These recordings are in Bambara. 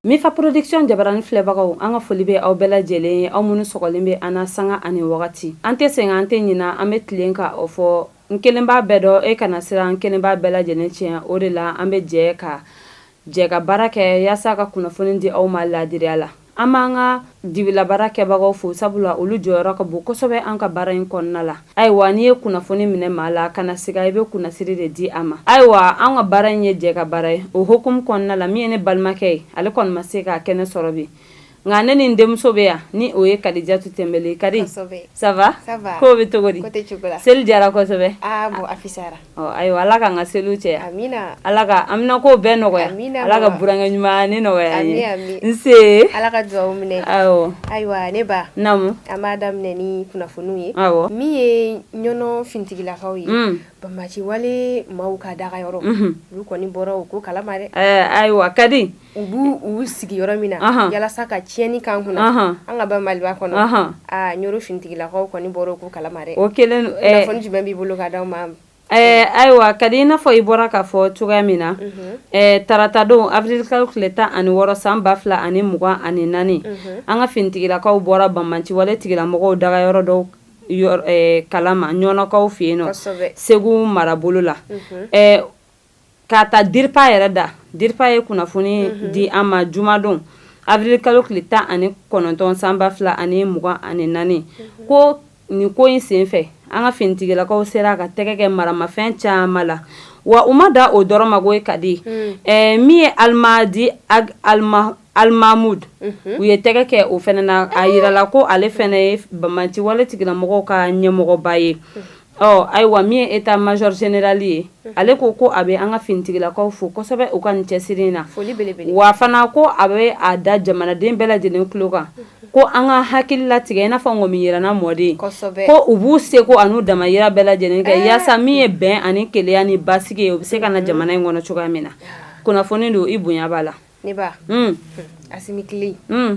Mifa production jabarani filɛbagaw an ka foli bɛ aw bɛɛ lajɛlen ye aw minnu sɔgɔlen bɛ an na sanga ani wagati an tɛ sɛgɛn an tɛ ɲina an bɛ tilen ka o fɔ n kelen b'a bɛɛ dɔn e kana siran n kelen b'a bɛɛ lajɛlen tiɲɛ o de la an bɛ jɛ ka baara kɛ yaasa ka kunnafoni di aw ma ladiriya la an b'an ka dibila baara kɛbagaw fo sabula olu jɔyɔrɔ ka bon kosɛbɛ an ka baara in kɔnɔna la ayiwa n'i ye kunnafoni minɛ maa la kana siga i bɛ kunnasiri de di a ma ayiwa an ka baara in ye jɛ ka baara ye o hokumu kɔnɔna la min ye ne balimakɛ ye ale kɔni ma se ka kɛnɛ sɔrɔ bi nka ne ni n denmuso bɛ yan ni o ye Kadijatu Tɛnbeli Kadi ça va ko bɛ cogo di seli diyara kosɛbɛ bon a fisayara ayiwa ala k'an ka seliw caya amina ala ka amina ko bɛɛ nɔgɔya amina ala ka burankɛ ɲuman ni nɔgɔya an ye amin nse ala ka dugawu minɛ awɔ ayiwa ne ba namu an b'a daminɛ ni kunnafoniw ye awɔ min ye ɲɔnɔ fintigilakaw ye banbaci wale maaw ka dagayɔrɔ olu kɔni bɔra u ko kalama dɛ ayiwa Kadi u b'u sigi yɔrɔ min na yalasa ka tiɲɛni kan kunna an ka Banbaliba kɔnɔ ɲɔrɔ fintigilakaw kɔni bɔra u ko kalama dɛ o kelen kunnafoni jumɛn b'i bolo ka d'aw ma ayiwa Kadi i n'a fɔ i bɔra k'a fɔ cogoya min na tarata don avril kalo tile 16 san 2024 an ka finitigilakaw bɔra banbanci wale tigilamɔgɔw dagayɔrɔ dɔw kalama ɲɔnɔkaw fɛ yen nɔ Segu marabolo la k'a ta diripa yɛrɛ da diripa ye kunnafoni di an ma jumadon avril kalo tile 19 san 2024 ko nin ko in senfɛ an ka finitigilakaw sera ka tɛgɛ kɛ maramafɛn caman la wa u ma da o dɔrɔn ma ko Kadi min ye Almadi Almamud u ye tɛgɛ kɛ o fɛnɛ na a yirala ko ale fɛnɛ ye banbanci wale tigilamɔgɔw ka ɲɛmɔgɔba ye ayiwa min ye état major général ye ale ko a bɛ an ka finitigilakaw fo kosɛbɛ u ka nin cɛsiri in na wa fana ko a bɛ a da jamanaden bɛɛ lajɛlen tulo kan ko an ka hakili latigɛ i n'a fɔ ŋɔmi yirana mɔden ko u b'u seko an'u damayira bɛɛ lajɛlen kɛ yaasa min ye bɛn ani kelenya ni basigi ye u bɛ se ka na jamana in kɔnɔ cogoya min na kunnafoni don i bonya b'a la ne ba Asimi Kile a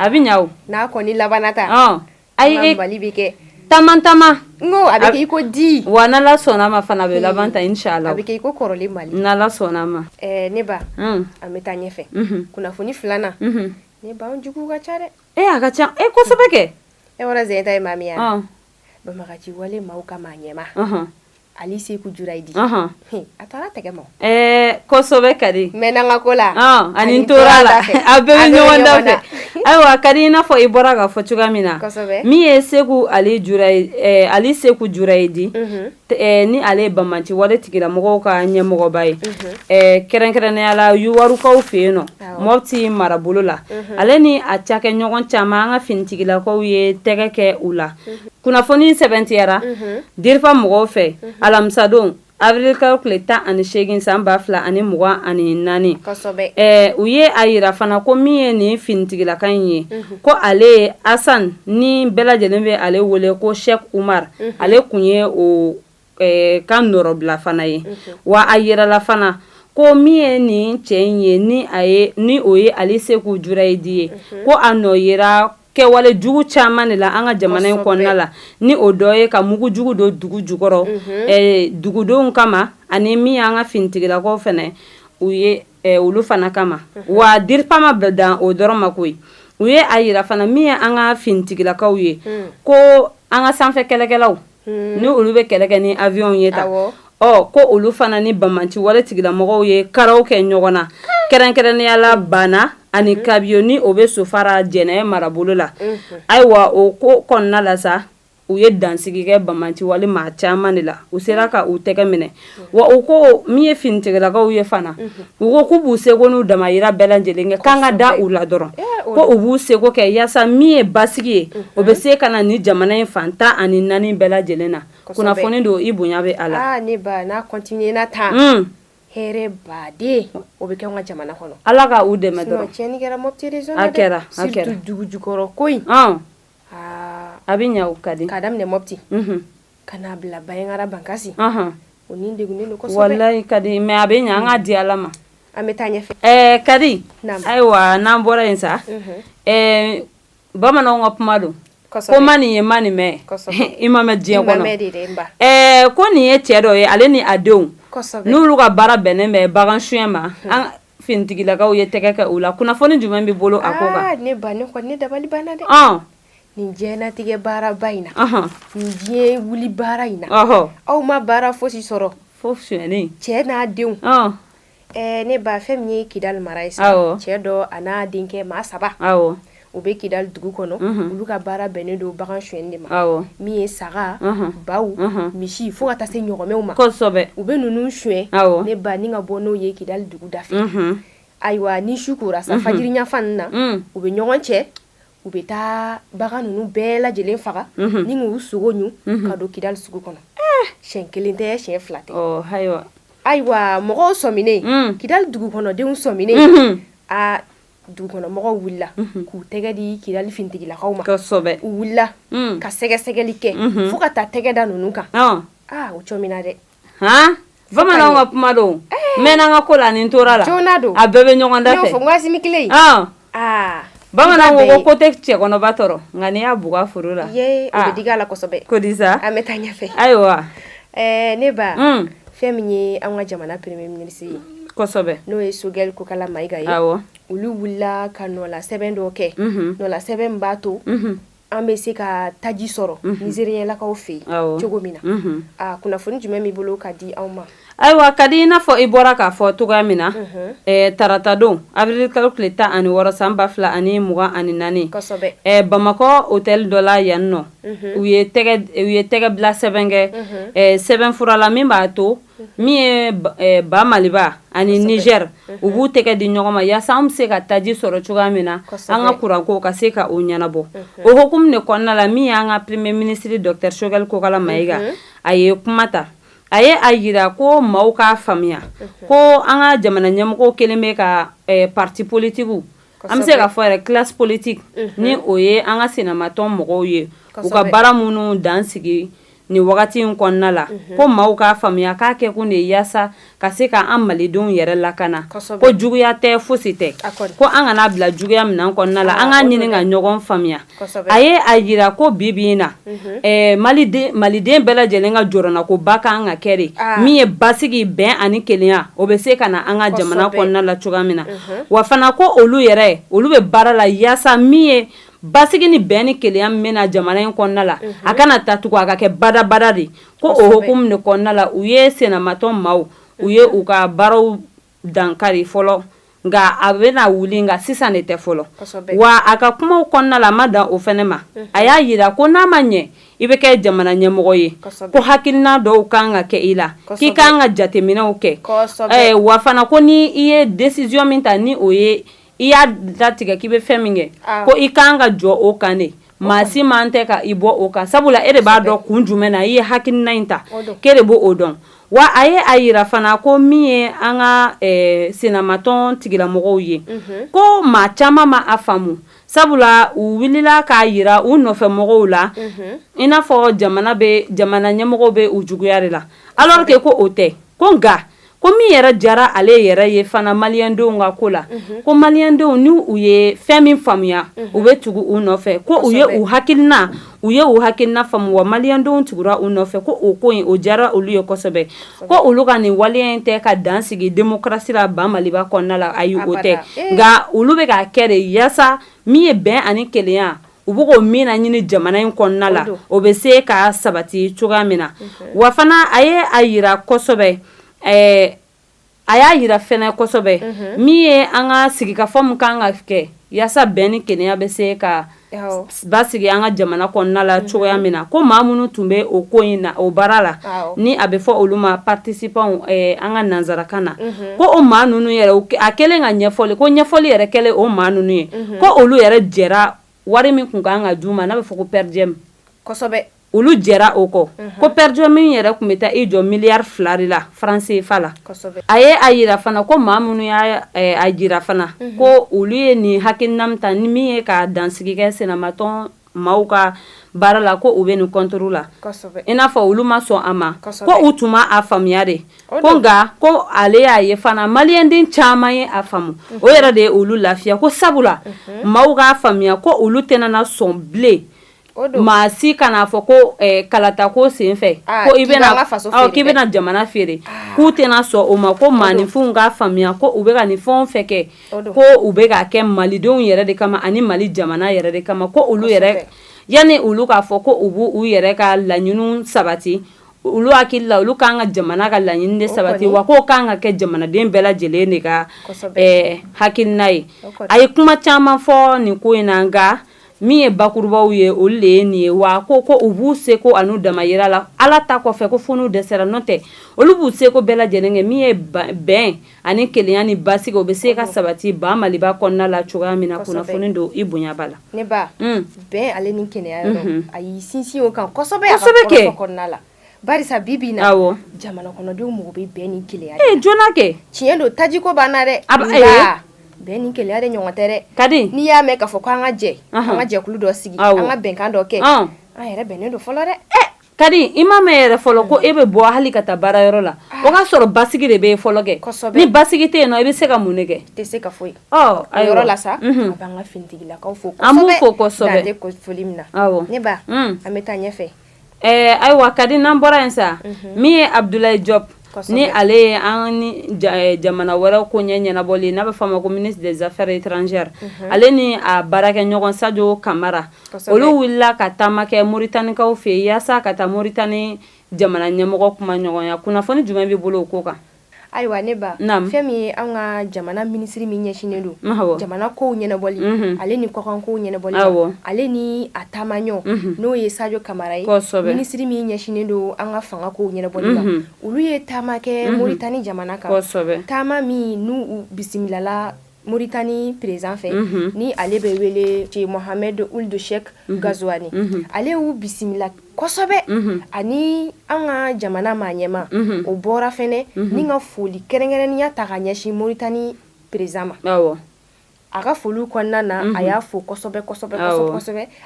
bɛ ɲa o n'a kɔni labanna ta ayi Mali bɛ kɛ tama n ko a bɛ kɛ i ko di wa n'Ala sɔnna ma fana a bɛ laban ta inshallah a bɛ kɛ i ko kɔrɔlen Mali n'Ala sɔnna ma ne ba an bɛ taa ɲɛfɛ kunnafoni filanan ne ba an jugu ka ca dɛ a ka ca kosɛbɛ kɛ e wɔra zɛn ta ye maa min ya banbagaci wale maaw ka maa ɲɛma Ali Seku Jurayidi a taara tɛgɛ ma kosɛbɛ Kadi mɛ n'an ka ko la ani n tora la a bɛɛ bɛ ɲɔgɔn da fɛ ayiwa Kadi i n'a fɔ i bɔra ka fɔ cogoya min na min ye Ali Seku Jurayidi ni ale ye banbanci wale tigilamɔgɔw ka ɲɛmɔgɔba ye kɛrɛnkɛrɛnnenya la Yuwarukaw fɛ yen nɔ Mopti marabolo la ale ni a cakɛɲɔgɔn caman an ka finitigilakaw ye tɛgɛ kɛ u la kunnafoni sɛbɛntiyara dirifa mɔgɔw fɛ alamisadon avril kalo tile 18 san 2024 u ye a yira fana ko min ye nin finitigilakan in ye ko ale ye Asan ni bɛɛ lajɛlen bɛ ale wele ko Sheikh Umar ale kun ye o kan nɔrɔbila fana ye wa a yirala fana ko min ye nin cɛ in ye ni o ye Ali Seku Jurayidi ye ko a nɔ yera kɛwale jugu caman de la an ka jamana in kɔnɔna la ni o dɔ ye ka mugu jugu don dugu jukɔrɔ dugudenw kama ani min y'an ka finitigilakaw fana u ye olu fana kama wa diripa ma bɛɛ dan o dɔrɔn ma koyi u ye a yira fana min ye an ka finitigilakaw ye ko an ka sanfɛ kɛlɛkɛlaw ni olu bɛ kɛlɛ kɛ ni avion ye ta ko olu fana ni banbanci wale tigilamɔgɔw ye karaw kɛ ɲɔgɔn na kɛrɛnkɛrɛnnenya la Bana ani Kabiyo ni o bɛ Sofara Jɛnɛ marabolo la ayiwa o ko kɔnɔna la sa u ye dansigi kɛ banbanci wale maa caman de la u sera ka u tɛgɛ minɛ wa u ko min ye finitigilakaw ye fana u ko k'u b'u seko n'u damayira bɛɛ lajɛlen kɛ k'an ka da u la dɔrɔn ko u b'u seko kɛ yaasa min ye basigi ye o bɛ se ka na ni jamana in fan 14 bɛɛ lajɛlen na kunnafoni don i bonya bɛ a la ne ba n'a continuer na tan hɛrɛ baden o bɛ kɛ an ka jamana kɔnɔ ala ka u dɛmɛ dɔrɔn tiɲɛni kɛra Mopti region a kɛra surtout dugu jukɔrɔ ko in a bɛ ɲa o Kadi k'a daminɛ Mopti ka n'a bila Bayangara Bankasi o ni degunnen don kosɛbɛ wallahi Kadi mais a bɛ ɲa an ka di Ala ma an bɛ taa ɲɛfɛ Kadi ayiwa n'an bɔra yen sa bamananw ka kuma don ko ma nin ye ma nin mɛn i ma mɛn diɲɛ kɔnɔ ko nin ye cɛ dɔ ye ale ni a denw n'olu ka baara bɛnnen bɛ bagan suɲɛ ma fintigilakaw ye tɛgɛ kɛ o la kunnafoni jumɛn b'i bolo a ko kan ne ba ne kɔni ne dabali banna dɛ nin diɲɛnatigɛ baaraba in na nin diɲɛ wuli baara in na aw ma baara fosi sɔrɔ fo suyɛni cɛ n'a denw ne ba fɛn min ye Kidal mara ye sa cɛ dɔ a n'a denkɛ maa 3 u bɛ Kidal dugu kɔnɔ olu ka baara bɛnnen don bagan suyɛni de ma min ye saga baw misi fo ka taa se ɲɔgɔmɛw ma kosɛbɛ u bɛ ninnu suyɛn ne ba ni ka bɔ n'o ye Kidal dugu da fɛ ayiwa ni su kora sa fajiri ɲafan na u bɛ ɲɔgɔn cɛ u bɛ taa bagan ninnu bɛɛ lajɛlen faga ni k'u sogo ɲu ka don Kidal sugu kɔnɔ siɲɛ 1 tɛ siɲɛ 2 tɛ ayiwa mɔgɔw sɔminen Kidal dugu kɔnɔdenw sɔminen dugukɔnɔmɔgɔw wulila k'u tɛgɛ di Kidal fintigilakaw ma u wulila ka sɛgɛsɛgɛli kɛ fo ka taa tɛgɛ da ninnu kan o cɔmina dɛ bamananw ka kuma don mɛnna an ka ko la nin tora la jona don a bɛɛ bɛ ɲɔgɔn da fɛ n'o fɔ ngwasimi kelen bamananw ko tɛ cɛ kɔnɔba tɔrɔ nka n'i y'a buga foro la o bɛ digi a la kosɛbɛ ko di sa an bɛ taa ɲɛfɛ ayiwa ne ba fɛn min ye an ka jamana premier ministre ye kosɛbɛ n'o ye Sogɛl Kokala Mayiga ye olu wulila ka nɔla sɛbɛn dɔ kɛ nɔla sɛbɛn b'a to an bɛ se ka taji sɔrɔ Nizeriyɛnlakaw fɛ yen cogo min na kunnafoni jumɛn b'i bolo ka di anw ma ayiwa ka di i n'a fɔ i bɔra k'a fɔ cogoya min na tarata don avril kalo tile 16 san 2024 kosɛbɛ Bamakɔ hôtel dɔ la yan nɔ u ye tɛgɛ bila sɛbɛn kɛ sɛbɛn fura la min b'a to min ye ba Maliba ani Niger u b'u tɛgɛ di ɲɔgɔn ma yaasa an bɛ se ka taji sɔrɔ cogoya min na an ka kuranko ka se ka o ɲɛnabɔ o hukumu de kɔnɔna la min y'an ka premier ministre Dr Sogɛl Kokala Mayiga a ye kuma ta a ye a yira ko maaw k'a faamuya ko an ka jamana ɲɛmɔgɔw kelen bɛ ka parti politiques an bɛ se ka fɔ yɛrɛ classe politique ni o ye an ka senamatɔn mɔgɔw ye u ka baara minnu dan sigi ni wagati in kɔnɔna la ko maaw k'a faamuya k'a kɛ kun de yaasa ka se ka an malidenw yɛrɛ lakana ko juguya tɛ fosi tɛ ko an kana bila juguya minan kɔnɔna la an ka ɲini ka ɲɔgɔn faamuya a ye a yira ko bi na maliden bɛɛ lajɛlen ka jɔrɔna ko ba kan ka kɛ de min ye basigi bɛn ani kelenya o bɛ se ka na an ka jamana kɔnɔna la cogoya min na wa fana ko olu bɛ baara la yaasa min ye basigi ni bɛn ni kelenya min bɛna jamana in kɔnɔna la a kana taa tugun a ka kɛ badabada de ko o hukumu de kɔnɔna la u ye senamatɔn maaw u ye u ka baaraw dankari fɔlɔ nka a bɛna wuli nka sisan de tɛ fɔlɔ wa a ka kumaw kɔnɔna la a ma dan o fɛnɛ ma a y'a yira ko n'a ma ɲɛ i bɛ kɛ jamana ɲɛmɔgɔ ye ko hakilina dɔw kan ka kɛ i la k'i kan ka jateminɛw kɛ wa fana ko ni i ye décision min ta ni o ye i y'a latigɛ k'i bɛ fɛn min kɛ ko i kan ka jɔ o kan de maa si man tɛ ka i bɔ o kan sabula e de b'a dɔn kun jumɛn na i ye hakilina in ta k'e de b'o o dɔn wa a ye a yira fana ko min ye an ka senamatɔn tigilamɔgɔw ye ko maa caman ma a faamu sabula u wulila k'a yira u nɔfɛ mɔgɔw la i n'a fɔ jamana ɲɛmɔgɔw bɛ u juguya de la alors que ko o tɛ ko nka ko min yɛrɛ jara ale yɛrɛ ye fana maliyɛndenw ka ko la ko maliyɛndenw ni u ye fɛn min faamuya u bɛ tugu u nɔfɛ ko u ye u hakilina faamu wa maliyɛndenw tugura u nɔfɛ ko o ko in o jara olu ye kosɛbɛ ko olu ka nin waleya in tɛ ka dan sigi démocratie la ba Maliba kɔnɔna la ayi o tɛ nka olu bɛ k'a kɛ de yaasa min ye bɛn ani kelenya u bɛ k'o min na ɲini jamana in kɔnɔna la o bɛ se ka sabati cogoya min na wa fana a ye a yira kosɛbɛ a y'a yira fɛnɛ kosɛbɛ min ye an ka sigikafɔ min kan ka kɛ yaasa bɛn ni kelenya bɛ se ka basigi an ka jamana kɔnɔna la cogoya min na ko maa minnu tun bɛ o ko in na o baara la ni a bɛ fɔ olu ma participants an ka nanzarakan na ko o maa ninnu yɛrɛ a kɛlen ka ɲɛfɔli ko ɲɛfɔli yɛrɛ kɛlen o maa ninnu ye ko olu yɛrɛ jɛra wari min kun kan ka d'u ma n'a bɛ fɔ ko per diem kosɛbɛ olu jɛra o kɔ ko per diem min yɛrɛ kun bɛ taa i jɔ miliyari 2 de la franc CFA la a ye a yira fana ko maa minnu y'a jira fana ko olu ye nin hakilina min ta ni min ye ka dansigi kɛ senamatɔn maaw ka baara la ko u bɛ nin contre la i n'a fɔ olu ma sɔn a ma ko u tun ma a faamuya de ko nka ko ale y'a ye fana maliyɛnden caman ye a faamu o yɛrɛ de ye olu lafiya ko sabula maaw k'a faamuya ko olu tɛna sɔn bilen maa si kana fɔ ko kalata ko sen fɛ ko i bɛna jamana feere k'u tɛna sɔn o ma ko maaninfinw k'a faamuya ko u bɛ ka nin fɛnw fɛ kɛ ko u bɛ ka kɛ malidenw yɛrɛ de kama ani mali jamana yɛrɛ de kama ko olu yɛrɛ yanni olu k'a fɔ ko u b'u yɛrɛ ka laɲiniw sabati olu hakili la olu k'an ka jamana ka laɲini de sabati wa k'o k'an ka kɛ jamanaden bɛɛ lajɛlen de ka hakilina ye a ye kuma caman fɔ nin ko in na nka min ye bakurubaw ye olu de ye nin ye wa ko u b'u seko anu dama yira la ala ta kɔfɛ ko fo n'u dɛsɛra n'o tɛ olu b'u seko bɛɛ lajɛlen kɛ min ye bɛn ani kelenya ni basigi o bɛ se ka sabati ba maliba kɔnɔna la cogoya min na kunnafoni don i bonya b'a la ne ba bɛn ale ni kelenya yɔrɔ a y'i sinsin o kan kosɛbɛ a ka kɔnɔna la barisa bibi na jamana kɔnɔdenw mɔgɔ bɛ bɛn ni kelenya jona kɛ tiɲɛ don tajiko b'an na dɛ bɛn ni kelenya de ɲɔgɔn tɛ dɛ kadi n'i y'a mɛn k'a fɔ ko an ka jɛ an ka jɛkulu dɔ sigi an ka bɛnkan dɔ kɛ an yɛrɛ bɛnnen don fɔlɔ dɛ kadi i ma mɛn yɛrɛ fɔlɔ ko e bɛ bɔ hali ka taa baarayɔrɔ la o k'a sɔrɔ basigi de bɛ fɔlɔ kɛ ni basigi tɛ yen nɔ i bɛ se ka mun de kɛ tɛ se ka foyi a yɔrɔ la sa a b'an ka finitigilakaw fo kosɛbɛ an b'u fo kosɛbɛ dante foli min na ne ba an bɛ taa ɲɛfɛ ayiwa kadi n'an bɔra yen sa min ye Abdulaye Diop ni ale ye an ni jamana wɛrɛw ko ɲɛnabɔli n'a bɛ fɔ a ma ko ministre des affaires étrangères ale ni a baarakɛ ɲɔgɔn Sadio Kamara olu wulila ka taama kɛ Moritanikaw fɛ yen yaasa ka taa Moritani jamana ɲɛmɔgɔ kuma ɲɔgɔnya kunnafoni jumɛn b'i bolo o ko kan ayiwa ne ba fɛn min ye an ka jamana minisiri min ɲɛsinnen don jamana kow ɲɛnabɔli ale ni kɔkan kow ɲɛnabɔli ale ni a taamaɲɔ n'o ye Sadio Kamara ye minisiri min ɲɛsinnen don an ka fanga kow ɲɛnabɔli la olu ye taama kɛ Moritani jamana kan taama min n'u bisimilala Moritani président fɛ ni ale bɛ wele cɛ Mohamed Ould Cheikh Ghazouani ale y'u bisimila kosɛbɛ ani an ka jamana maa ɲɛma o bɔra fɛnɛ ni ka foli kɛrɛnkɛrɛnnenya ta ka ɲɛsin Moritani président ma a ka foliw kɔnɔna na a y'a fo kosɛbɛ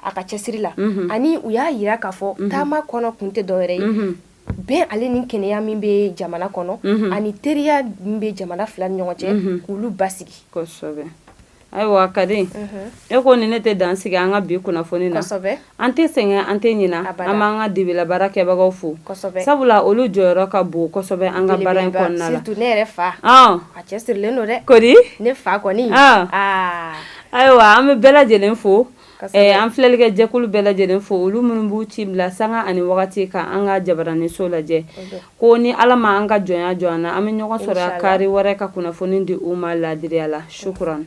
a ka cɛsiri la ani u y'a yira k'a fɔ taama kɔnɔ kun tɛ dɔwɛrɛ ye bɛn ale ni kɛnɛya min bɛ jamana kɔnɔ ani teriya min bɛ jamana fila ni ɲɔgɔn cɛ k'olu basigi kosɛbɛ ayiwa kadi e ko ni ne tɛ dan sigi an ka bi kunnafoni na an tɛ sɛgɛn an tɛ ɲina an b'an ka dibila baara kɛbagaw fo sabula olu jɔyɔrɔ ka bon kosɛbɛ an ka baara in kɔnɔna la surtout ne yɛrɛ fa a cɛsirilen don dɛ kodi ne fa kɔni ayiwa an bɛ bɛɛ lajɛlen fo an filɛlikɛ jɛkulu bɛɛ lajɛlen fo olu minnu b'u ci bila sanga ani wagati ka an ka jabaraniso lajɛ ko ni ala ma an ka jɔnya jɔ an na an bɛ ɲɔgɔn sɔrɔ kari wɛrɛ ka kunnafoni di u ma laadiriya la shukran